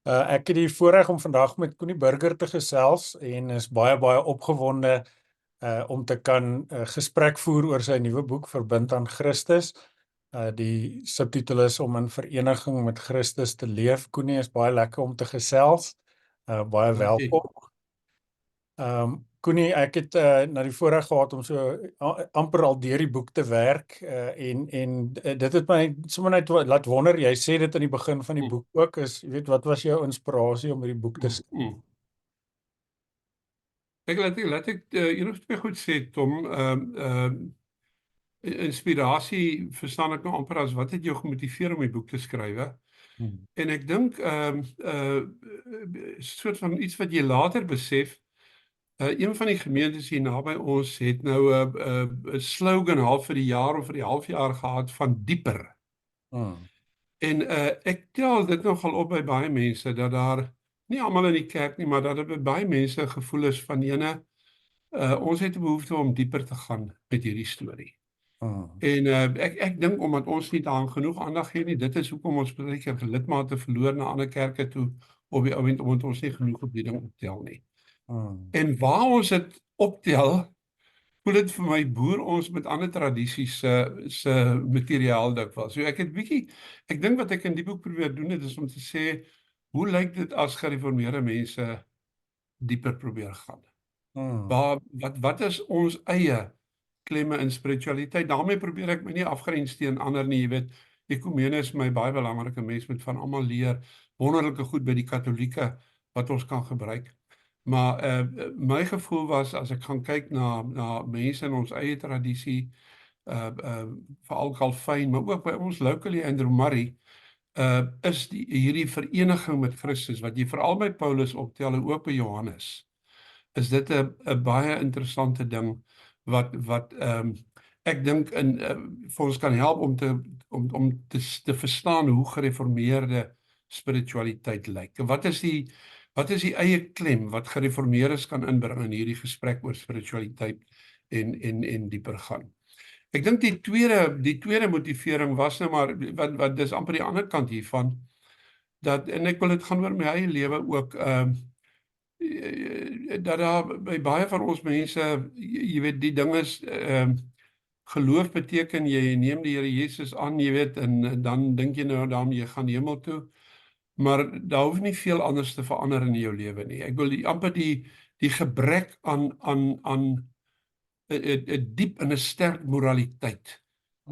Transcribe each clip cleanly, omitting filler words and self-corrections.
Ek het die voorreg om vandag met Connie Burger te gesels en is baie opgewonde om te kan gesprek voer oor sy nuwe boek Verbind aan Christus. Die subtitel is Om in Vereniging met Christus te leef. Connie, is baie lekker om te gesels. Baie Dankie. welkom. Connie, ek het na die voorreg gehad om so amper al deur die boek te werk en dit het my sommer net laat wonder. Jy sê dit aan die begin van die boek ook, jy weet, wat was jou inspirasie om hierdie boek te skryf? Laat ek een of twee goed sê, Tom. Inspirasie verstaan ek nou amper as wat het jou gemotiveer om die boek te skryf? En ek dink soort van iets wat jy later besef. Een van die gemeentes hier naby ons het nou 'n slogan half vir die jaar of vir die halfjaar gehad van dieper. En ek tel dit nogal op by baie mense dat daar, nie almal in die kerk nie, maar dat by baie mense gevoel is van ons het 'n behoefte om dieper te gaan met hierdie storie. En ek dink omdat ons nie daaraan genoeg aandag gee nie, dit is hoekom ons baie keer lidmate verloor na ander kerke toe op die oomblik, omdat ons nie genoeg op die ding optel nie. En waar ons dit optel, voel dit vir my boer ons met ander tradisies se materiaal dikwels. So ek dink wat ek in die boek probeer doen het, is om te sê, hoe lyk dit as gereformeerde mense dieper probeer gaan? Wat is ons eie klemme in spiritualiteit? Daarmee probeer ek my nie afgrens teen ander nie, jy weet. Ekumene is my baie belangrike, mens moet van almal leer, wonderlike goed by die Katolieke wat ons kan gebruik. Maar my gevoel was, as ek gaan kyk na mense in ons eie tradisie, veral Calvin, maar ook by ons locally Andrew Murray, is hierdie vereniging met Christus, wat jy veral by Paulus optel en ook by Johannes, is dit 'n baie interessante ding, wat ek dink vir ons kan help om te verstaan hoe gereformeerde spiritualiteit lyk. En wat is die eie klem wat gereformeerdes kan inbring in hierdie gesprek oor spiritualiteit en dieper gaan. Ek dink die tweede motivering was nou maar, wat dis amper die ander kant hiervan, en ek wil dit gaan oor my eie lewe ook, dat daar by baie van ons mense, jy weet, die ding is, geloof beteken jy neem die Here Jesus aan, jy weet, en dan dink jy nou daarmee jy gaan hemel toe, maar daar hoef nie veel anders te verander in jou lewe nie. Ek wil amper die gebrek aan 'n diep en 'n sterk moraliteit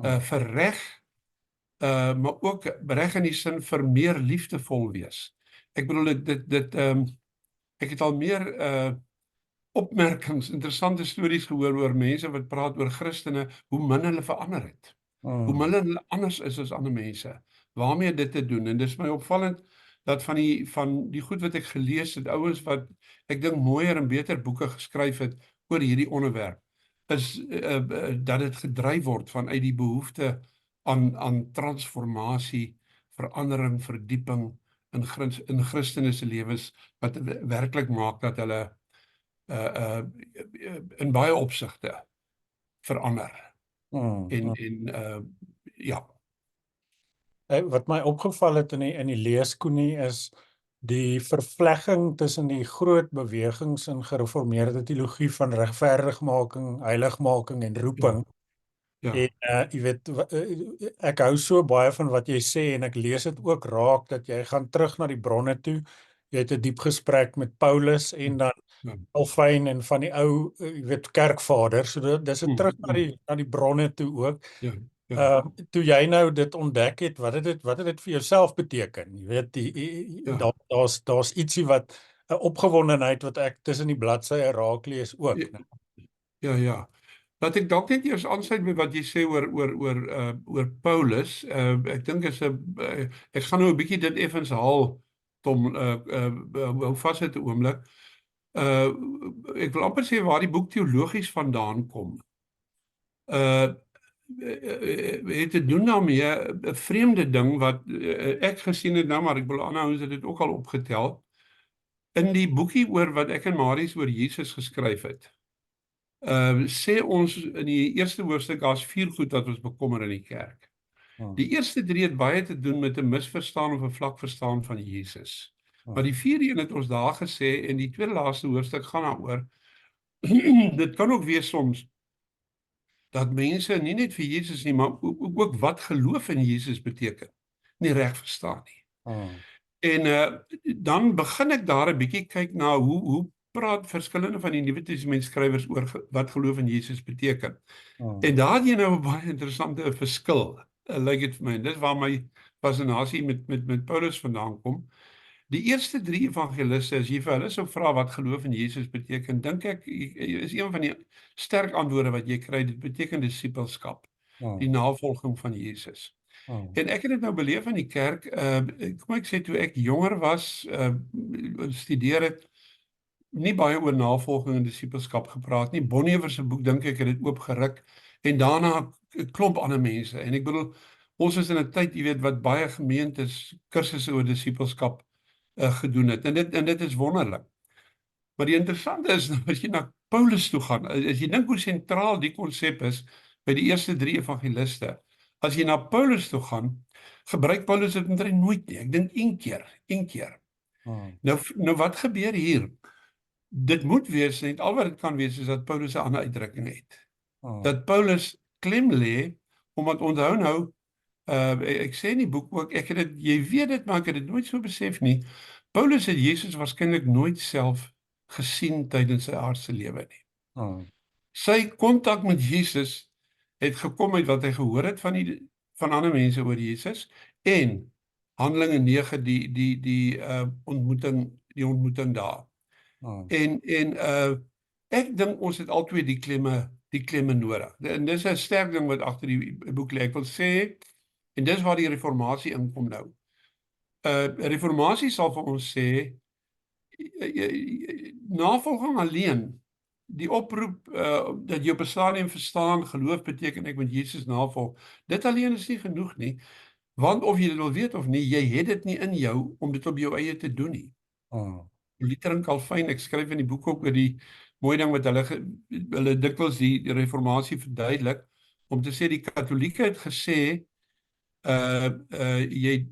vir reg, maar ook reg in die sin vir meer liefdevol wees. Ek bedoel ek het al meer opmerkings, interessante stories gehoor oor mense wat praat oor Christene, hoe min hulle verander het. Hoe min hulle anders is as ander mense. Waarmee dit te doen? En dis my opvallend dat van die goed wat ek gelees het, ouens wat ek dink mooier en beter boeke geskryf het oor hierdie onderwerp, is dat dit gedryf word vanuit die behoefte aan transformasie, verandering, verdieping in Christene se lewens, wat werklik maak dat hulle in baie opsigte verander. Ja. Wat my opgeval het in die lees, Connie, is die vervlegging tussen die groot bewegings in gereformeerde teologie van regverdigmaking, heiligmaking en roeping. En jy weet, ek hou so baie van wat jy sê, en ek lees dit ook raak, dat jy gaan terug na die bronne toe. Jy het 'n diep gesprek met Paulus en dan Calvin en van die ou, jy weet, kerkvaders. So dis 'n terug na die bronne toe ook. Toe jy nou dit ontdek het, wat het dit vir jouself beteken? Jy weet, daar's ietsie wat 'n opgewondenheid wat ek tussen die bladsye raak lees ook. Ja. Laat ek dalk net eers aansluit met wat jy sê oor Paulus. Ek dink ek gaan nou 'n bietjie dit effens haal, Tom, hou vas dit 'n oomblik. Ek wil amper sê waar die boek teologies vandaan kom. Het te doen daarmee 'n vreemde ding wat ek gesien het nou, maar ek wil aanhou dit ook al opgetel. In die boekie wat ek en Marius oor Jesus geskryf het, sê ons in die eerste hoofstuk, daar's 4 goed wat ons bekommer in die kerk. Die eerste 3 het baie te doen met 'n misverstaan of 'n vlak verstaan van Jesus. Maar die vierde een het ons daar gesê, en die tweede laaste hoofstuk gaan daaroor, dit kan ook wees soms, dat mense nie net vir Jesus nie, maar ook wat geloof in Jesus beteken, nie reg verstaan nie. En dan begin ek daar 'n bietjie kyk na hoe praat verskillende van die Nuwe Testament skrywers oor wat geloof in Jesus beteken. En daar het jy nou 'n baie interessante verskil, lyk dit vir my. En dis waar my fascinasie met Paulus vandaan kom. Die eerste 3 evangeliste, as jy vir hulle sou vra wat geloof in Jesus beteken, dink ek is een van die sterk antwoorde wat jy kry, dit beteken disippelskap, die navolging van Jesus. En ek het dit nou beleef in die kerk, kom ek sê toe ek jonger was, studeer het, nie baie oor navolging en disippelskap gepraat nie. Bonhoeffer se boek dink ek het dit oopgeruk, en daarna 'n klomp ander mense. En ek bedoel, ons is in 'n tyd, jy weet, wat baie gemeentes kursusse oor disippelskap gedoen het. En dit is wonderlik. Maar die interessante is, as jy na Paulus toe gaan, as jy dink hoe sentraal die konsep is by die eerste 3 evangeliste, as jy na Paulus toe gaan, gebruik Paulus dit omtrent nooit nie. Ek dink een keer. Nou wat gebeur hier? Dit moet wees, net al wat dit kan wees, is dat Paulus 'n ander uitdrukking het. Dat Paulus klem lê, omdat onthou nou, ek sê in die boek ook, jy weet dit, maar ek het dit nooit so besef nie. Paulus het Jesus waarskynlik nooit self gesien tydens sy aardse lewe nie. Sy kontak met Jesus het gekom uit wat hy gehoor het van ander mense oor Jesus, en Handelinge 9, die ontmoeting daar. En ek dink ons het altyd die klemme nodig. En dis 'n sterk ding wat agter die boek lê. Ek wil sê, en dis waar die reformatie inkom nou. Reformatie sal vir ons sê, navolging alleen, die oproep dat jy op 'n stadium verstaan, geloof beteken ek moet Jesus navolg, dit alleen is nie genoeg nie, want of jy dit wil weet of nie, jy het dit nie in jou om dit op jou eie te doen nie. Luther en Calvin, ek skryf in die boek ook oor die mooi ding wat hulle dikwels die reformatie verduidelik, om te sê die Katolieke het gesê, jy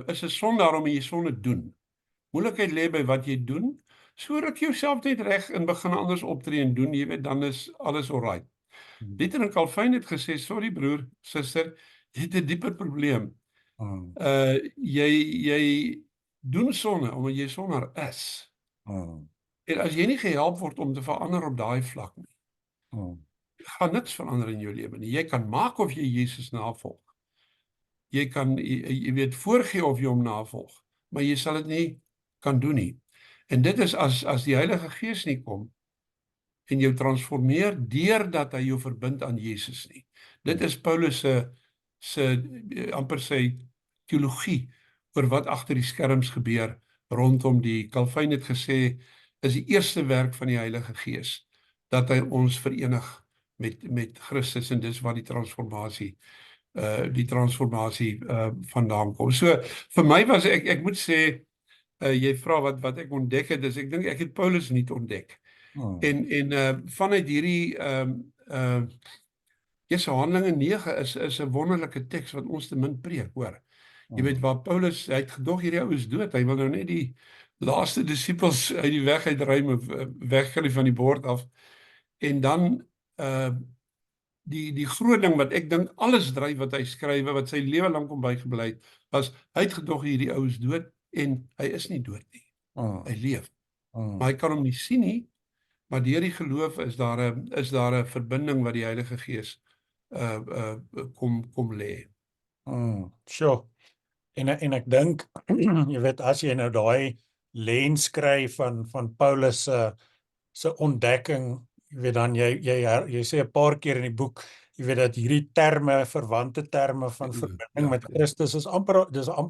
is 'n sondaar om jy sonde doen. Moeilikheid lê by wat jy doen, sodat jy jouself net reg en begin anders optree en doen, jy weet, dan is alles alright. Luther en Calvin het gesê, sorry broer, suster, jy het 'n dieper probleem. Jy doen sonde omdat jy sondaar is. En as jy nie gehelp word om te verander op daai vlak nie, gaan niks verander in jou lewe nie. Jy kan maak of jy Jesus navolg. Jy kan, jy weet, voorgee of jy hom navolg, maar jy sal dit nie kan doen nie. En dit is as die Heilige Gees nie kom en jou transformeer deurdat hy jou verbind aan Jesus nie. Dit is Paulus se amper sy teologie oor wat agter die skerms gebeur rondom die Calvin het gesê, is die eerste werk van die Heilige Gees, dat hy ons verenig met Christus, en dis waar die transformasie vandaan kom. So, vir my was, ek moet sê, jy vra wat ek ontdek het, dus ek dink ek het Paulus nie ontdek. En vanuit hierdie, Handelinge 9 is 'n wonderlike teks wat ons te min preek, hoor. Jy weet, waar Paulus, hy het gedog hierdie ou is dood, hy wil nou net die laaste disippels uit die weg uitruim, wegkry van die bord af, en dan, die groot ding wat ek dink alles dryf wat hy skrywe, wat sy lewe lank om bygebly het, was, hy het gedog hierdie ou is dood, en hy is nie dood nie. Hy leef. Maar hy kan hom nie sien nie, maar deur die geloof is daar 'n verbinding wat die Heilige Gees kom lê. Sure. En ek dink, jy weet, as jy nou daai lens kry van Paulus se ontdekking, jy weet, dan jy sê 'n paar keer in die boek, jy weet, dat hierdie terme, verwante terme van verbinding met Christus is amper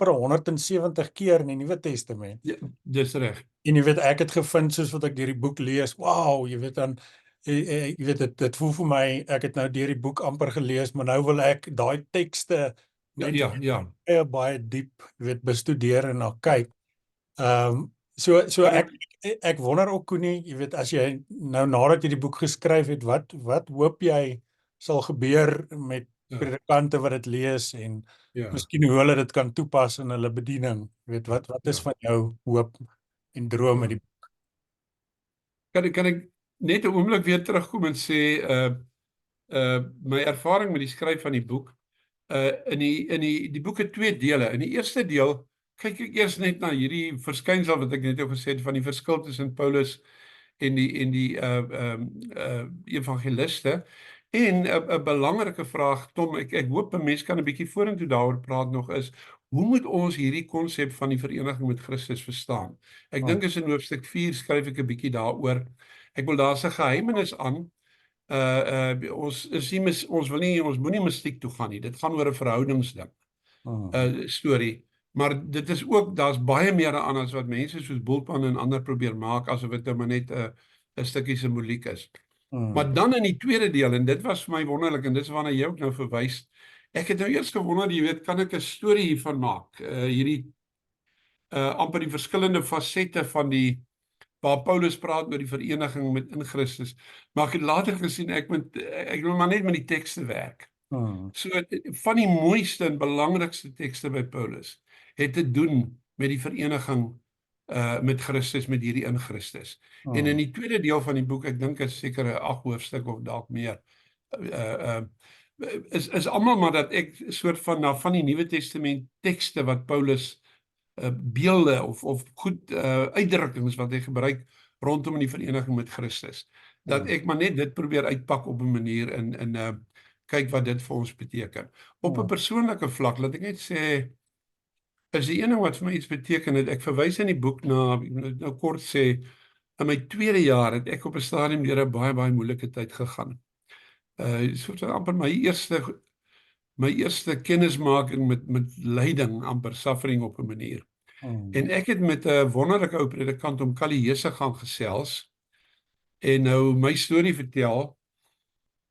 170 keer in die Nuwe Testament. Ja, dis reg. En jy weet, ek het gevind, soos wat ek deur die boek lees, wow, jy weet, dan, jy weet, dit voel vir my, ek het nou deur die boek amper gelees, maar nou wil ek daai tekste baie diep, jy weet, bestudeer en na kyk. So ek wonder ook, Koenie, jy weet, as jy nou nadat jy die boek geskryf het, wat hoop jy sal gebeur met predikante wat dit lees en ja, miskien hoe hulle dit kan toepas in hulle bediening. Weet wat is ja. van jou hoop en droom met die Kan ek net 'n oomblik weer terugkom en sê, my ervaring met die skryf van die boek, die boek het 2 dele. In die eerste deel kyk ek eers net na hierdie verskynsel wat ek net jou gesê het van die verskil tussen Paulus en die evangeliste. En 'n belangrike vraag, Tom, ek hoop 'n mens kan 'n bietjie vorentoe daaroor praat nog is, hoe moet ons hierdie konsep van die vereniging met Christus verstaan? Ek dink is in hoofstuk 4 skryf ek 'n bietjie daaroor. Ek wil daar's 'n geheimenis aan. Ons is nie ons moenie mystiek toe gaan nie. Dit gaan oor 'n verhoudingsding. Storie. Maar dit is ook, daar's baie meer aan as wat mense soos Bultmann en ander probeer maak asof dit nou maar net 'n stukkie simboliek is. Maar dan in die tweede deel, en dit was vir my wonderlik en dis waarna jy ook nou verwys. Ek het nou eers gewonder, jy weet, kan ek 'n storie hiervan maak? Hierdie amper die verskillende fasette van die waar Paulus praat oor die vereniging met in Christus. Maar ek het later gesien ek wil maar net met die tekste werk. So van die mooiste en belangrikste tekste by Paulus het te doen met die vereniging met Christus, met hierdie in Christus. En in die tweede deel van die boek, ek dink is seker 'n 8 hoofstuk of dalk meer, is almal maar dat ek soort van die Nuwe Testament tekste wat Paulus beelde of goed uitdrukkings wat hy gebruik rondom in die vereniging met Christus. Dat ek maar net dit probeer uitpak op 'n manier en kyk wat dit vir ons beteken. Op 'n persoonlike vlak, laat ek net sê, is die een ding wat vir my iets beteken het, ek verwys in die boek na, nou kort sê, in my tweede jaar het ek op 'n stadium deur 'n baie moeilike tyd gegaan. Soos amper my eerste kennismaking met lyding, amper suffering op 'n manier. En ek het met 'n wonderlike ou predikant om Kaliese gaan gesels en nou my storie vertel.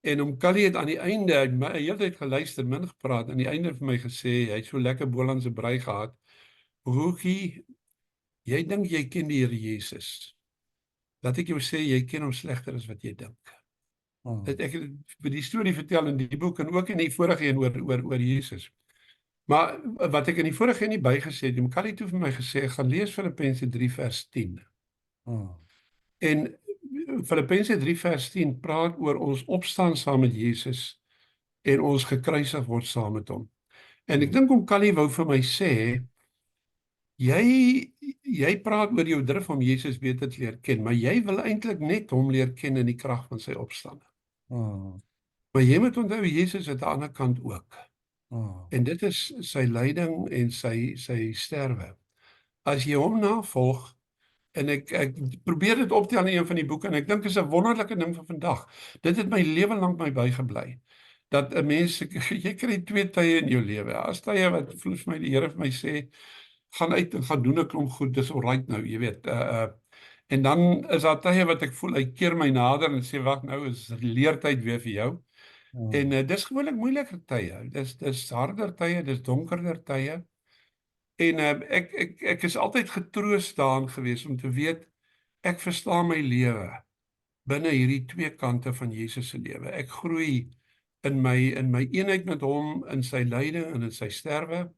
En Kali het aan die einde, my heeltyd geluister, min gepraat, aan die einde vir my gesê, hy het so lekker Bolandse brei gehad. Broekie, jy dink jy ken die Here Jesus. Laat ek jou sê, jy ken hom slegter as wat jy dink. Ek het die storie vertel in die boek en ook in die vorige een oor Jesus. Maar wat ek in die vorige een nie bygesê het, Kali toe vir my gesê, gaan lees Filippense 3 vers 10. En Filippense 3 vers 10 praat oor ons opstaan saam met Jesus en ons gekruisig word saam met hom. En ek dink Kali wou vir my sê, jy praat oor jou drif om Jesus beter te leer ken, maar jy wil eintlik net hom leer ken in die krag van sy opstanding. Maar jy moet onthou, Jesus het aan die ander kant ook. En dit is sy lyding en sy sterwe. As jy hom navolg, en ek probeer dit optel in een van die boeke, en ek dink is 'n wonderlike ding van vandag. Dit het my lewe lank my bygebly. Dat 'n mens, jy kry 2 tye in jou lewe. As tye wat voel vir my, die Here vir my sê, gaan uit en gaan doen 'n klomp goed, dis alright nou, jy weet. En dan is daar tye wat ek voel, hy keer my nader en sê, wag nou, is leertyd weer vir jou. En dis gewoonlik moeiliker tye. Dis harder tye, dis donkerder tye. En ek is altyd getroos daarin gewees om te weet, ek verstaan my lewe binne hierdie 2 kante van Jesus se lewe. Ek groei in my eenheid met hom, in sy lyding en in sy sterwe.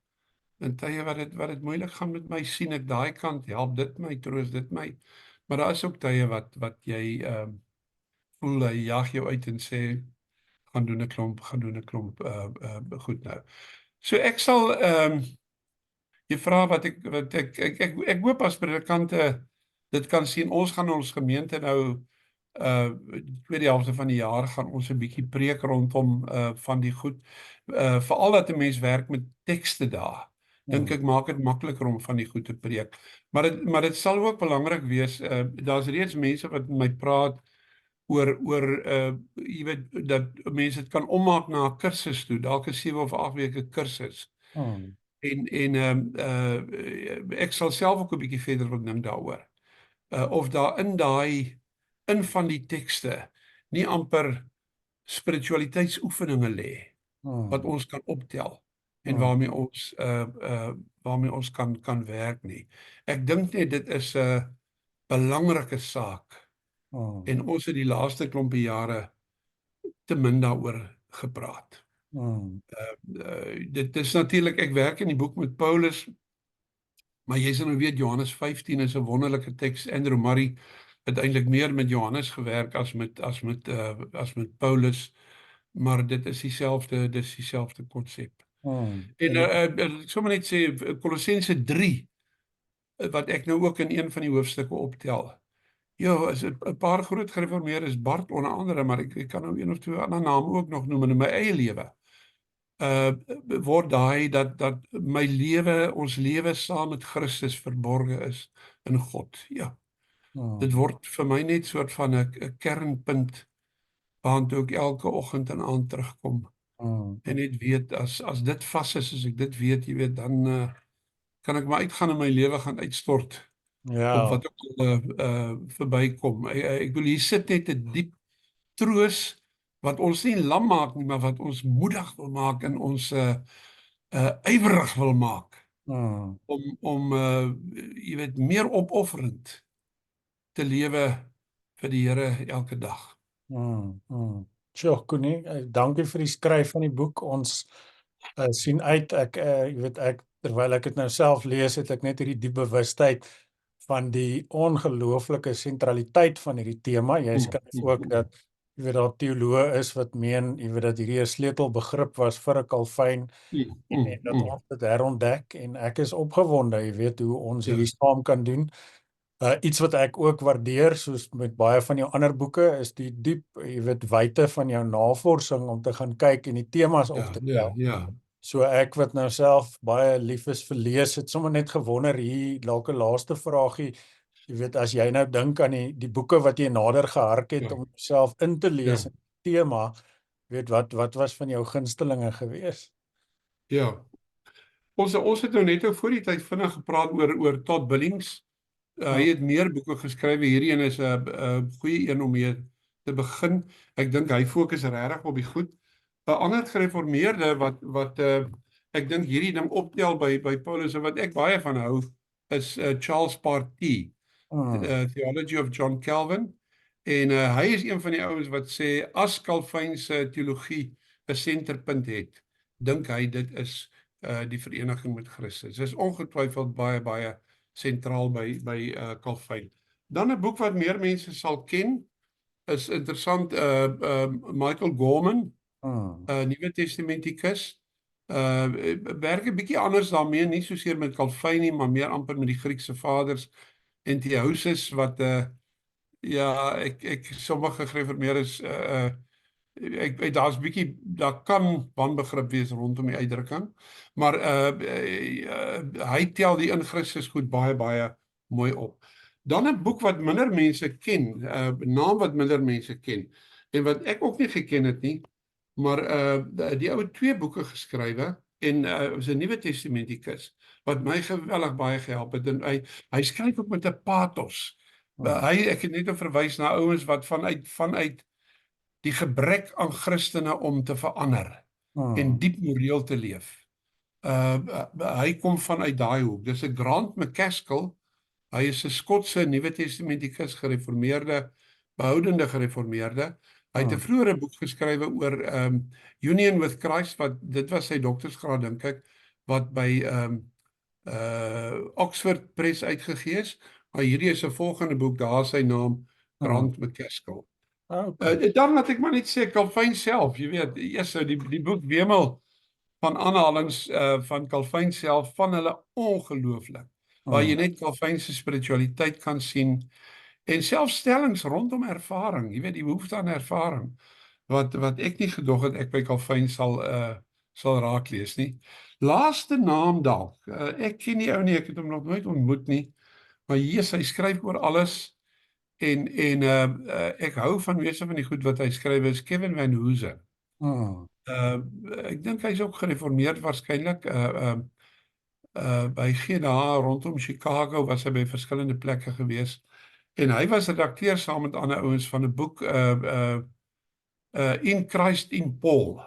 In tye wat dit moeilik gaan met my, sien ek daai kant, help dit my, troos dit my. Maar daar is ook tye wat jy voel, hy jag jou uit en sê, gaan doen 'n klomp goed nou. So ek sal jy vra wat ek hoop as predikante dit kan sien. Ons gaan ons gemeente nou tweede helfte van die jaar gaan ons 'n bietjie preek rondom van die goed. Veral dat 'n mens werk met tekste daar. Dink ek maak dit makliker om van die goed te preek. Maar dit sal ook belangrik wees, daar's reeds mense wat met my praat oor jy weet, dat mense dit kan ommaak na 'n kursus toe, dalk 'n 7 of 8 weke kursus. En ek sal self ook 'n bietjie verder wil dink daaroor. Of daar in van die tekste nie amper spiritualiteitsoefeninge lê wat ons kan optel en waarmee ons kan werk nie. Ek dink net dit is 'n belangrike saak. En ons het die laaste klompie jare te min daaroor gepraat. Dit is natuurlik, ek werk in die boek met Paulus, maar jy sal nou weet Johannes 15 is 'n wonderlike teks. Andrew Murray het eintlik meer met Johannes gewerk as met Paulus, maar dit is dieselfde konsep. En ek sommer net sê Kolossense 3 wat ek nou ook in een van die hoofstukke optel. Ja, is 'n paar groot gereformeerdes, Bart onder andere, maar ek kan nou een of twee ander name ook nog noem in my eie lewe. Word daai dat my lewe, ons lewe saam met Christus verborge is in God. Ja. Dit word vir my net soort van 'n kernpunt waartoe ek elke oggend en aand terugkom. En net weet as dit vas is, as ek dit weet, jy weet, dan kan ek maar uitgaan en my lewe gaan uitstort op wat ook al verbykom. Ek bedoel hier sit net 'n diep troos wat ons nie lam maak nie, maar wat ons moedig wil maak en ons ywerig wil maak om jy weet, meer opofferend te lewe vir die Here elke dag. Sjoe, Koenie, dankie vir die skryf van die boek. Ons sien uit, jy weet, terwyl ek dit nou self lees, het ek net hierdie diep bewustheid van die ongelooflike sentraliteit van hierdie tema. Jy skryf ook dat jy weet daar teoloë is wat meen, jy weet dat hierdie 'n sleutelbegrip was vir 'n Calvyn en dat ons dit herontdek en ek is opgewonde, jy weet hoe ons hierdie saam kan doen. Iets wat ek ook waardeer, soos met baie van jou ander boeke, is die diep, jy weet, wyte van jou navorsing om te gaan kyk en die temas op te tel. So ek wat nou self baie lief is vir lees, het sommer net gewonder hier, dalk 'n laaste vraagie. Jy weet, as jy nou dink aan die boeke wat jy nader gehark het om jouself in te lees in die tema, weet wat was van jou gunstelinge gewees? Ja. Ons het nou net voor die tyd vinnig gepraat oor Todd Billings. Hy het meer boeke geskryf. Hierdie een is 'n goeie een om mee te begin. Ek dink hy fokus regtig op die goed. 'n Ander gereformeerde wat ek dink hierdie ding optel by Paulus en wat ek baie van hou is Charles Party, Theology of John Calvin. En hy is een van die ouens wat sê as Calvynse teologie 'n senterpunt het, dink hy dit is die vereniging met Christus. Dit is ongetwyfeld baie sentraal by Calvyn. Dan 'n boek wat meer mense sal ken, is interessant, Michael Gorman, Nuwe Testamentikus. Werk 'n bietjie anders daarmee, nie soseer met Calvyn nie, maar meer amper met die Griekse vaders en Theosis wat ja, ek sommige gereformeerdes daar kan wanbegrip wees rondom die uitdrukking, maar hy tel die in Christus goed baie mooi op. Dan 'n boek wat minder mense ken, 'n naam wat minder mense ken, en wat ek ook nie geken het nie, maar die ou het 2 boeke geskrywe, en is 'n Nuwe Testamentikus, wat my geweldig baie gehelp het, en hy skryf ook met 'n pathos. Ek het net verwys na ouens wat vanuit die gebrek aan Christene om te verander en diep moreel te leef. Hy kom vanuit daai hoek. Dis 'n Grant McCaskill. Hy is 'n Skotse Nuwe Testamentikus, gereformeerde, behoudende gereformeerde. Hy het 'n vroeëre boek geskrywe oor Union with Christ, dit was sy doktorsgraad dink ek, wat by Oxford Press uitgegee is. Maar hierdie is 'n volgende boek, daar is sy naam Grant McCaskill. Dan laat ek maar net sê Calvyn self, jy weet, die boek wemel van aanhalings van Calvyn self, van hulle ongelooflik, waar jy net Calvyn se spiritualiteit kan sien, en selfstellings rondom ervaring, jy weet, die behoefte aan ervaring, wat ek nie gedog het ek by Calvyn sal raak lees nie. Laaste naam dalk, ek ken die ou nie, ek het hom nog nooit ontmoet nie, maar hy skryf oor alles, en ek hou van meeste van die goed wat hy skryf, is Kevin Van Hoosen. Ek dink hy is ook gereformeerd waarskynlik, by GNH rondom Chicago was hy by verskillende plekke gewees, en hy was redakteur saam met ander ouens van 'n boek In Christ in Paul,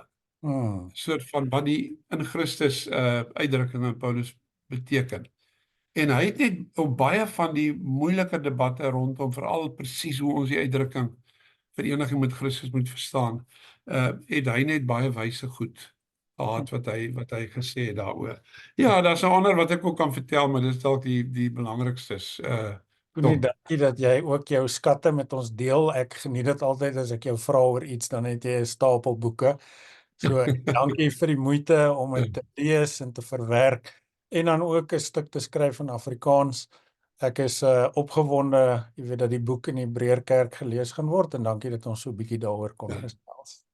soort van wat die in Christus uitdrukking in Paulus beteken. En hy het net op baie van die moeilike debatte rondom veral presies hoe ons die uitdrukking vereniging met Christus moet verstaan, het hy net baie wyse goed gehad wat hy gesê het daaroor. Ja, daar's 'n ander wat ek ook kan vertel, maar dis dalk die belangrikstes. Koenie, Tom. dankie dat jy ook jou skatte met ons deel. Ek geniet dit altyd as ek jou vra oor iets, dan het jy 'n stapel boeke. So dankie vir die moeite om dit te lees en te verwerk en dan ook 'n stuk te skryf in Afrikaans. Ek is opgewonde, jy weet, dat die boek in die Hebreër Kerk gelees gaan word en dankie dat ons so 'n bietjie daaroor kon gesels.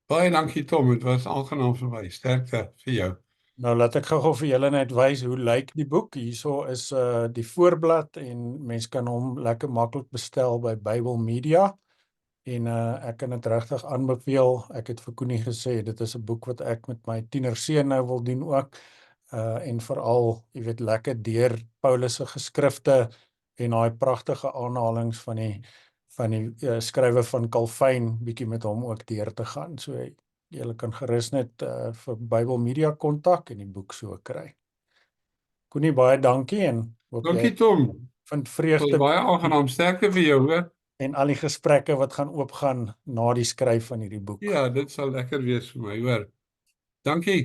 Baie dankie Tom, dit was aangenaam vir my. Sterkte vir jou. Nou laat ek gou-gou vir julle net wys hoe lyk die boek. Hierso is die voorblad en mens kan hom lekker maklik bestel by Bybel Media. En ek kan dit regtig aanbeveel. Ek het vir Koenie gesê dit is 'n boek wat ek met my tienerseun nou wil doen ook. En veral, jy weet, lekker deur Paulus se geskrifte en daai pragtige aanhalinge van die skrywe van Calvin bietjie met hom ook deur te gaan. So julle kan gerus net vir Bybel Media kontak en die boek so kry. Koenie, baie dankie en hoop jy Dankie Tom. vind Dit was vreugde baie aangenaam. Sterkte vir jou, hoor. en al die gesprekke wat gaan oopgaan na die skryf van hierdie boek. Ja, dit sal lekker wees vir my, hoor. Dankie.